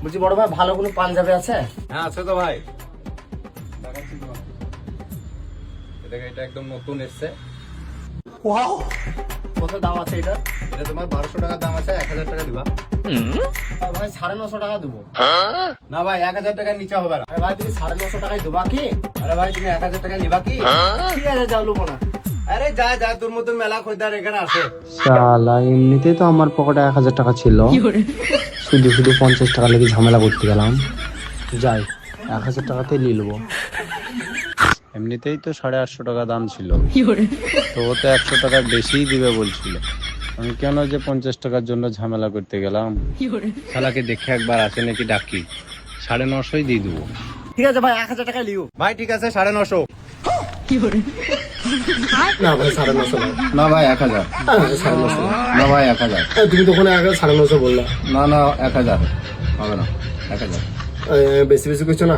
বলছি বড় ভাই ভালো কোনো পাঞ্জাবি আছে? হ্যাঁ আছে তো ভাই, এটা একদম নতুন এসছে। কত দাম আছে এটা? এটা তোমার 1200 টাকা দাম আছে, 1000 টাকা দিবা। ভাই 950 টাকা দেবো। না ভাই 1000 টাকার নিচে হবে না। আরে ভাই তুমি 950 টাকায় দেবা কি? আরে ভাই তুমি 1000 টাকা নিবা কি? ঠিক আছে যাও লুবো না। আরে যা যা, তোর মতন মেলা খরিদ্দার এখানে আসে। শালা এমনিতেই তো আমার পকেটে 1000 টাকা ছিল, শুধু শুধু 50 টাকা লেগে ঝামেলা করতে গেলাম। যাই 1000 টাকাতেই নিয়ে নেবো। এমনিতেই তো 850 টাকা দাম ছিল, তো ও তো 100 টাকা বেশিই দিবে বলছিল। আমি কেন যে 50 টাকার জন্য ঝামেলা করতে গেলাম। শালাকে দেখে একবার আসে নাকি ডাকি, 950ই দিয়ে দেবো। ঠিক আছে ভাই 1000 টাকা লিও। ভাই ঠিক আছে 950। না ভাই 950 না। না ভাই 1000। 950 না ভাই 1000। তুমি তখন আগে 950 বললা। না না 1000 হবে না, 1000। বেশি বেশি করছো না?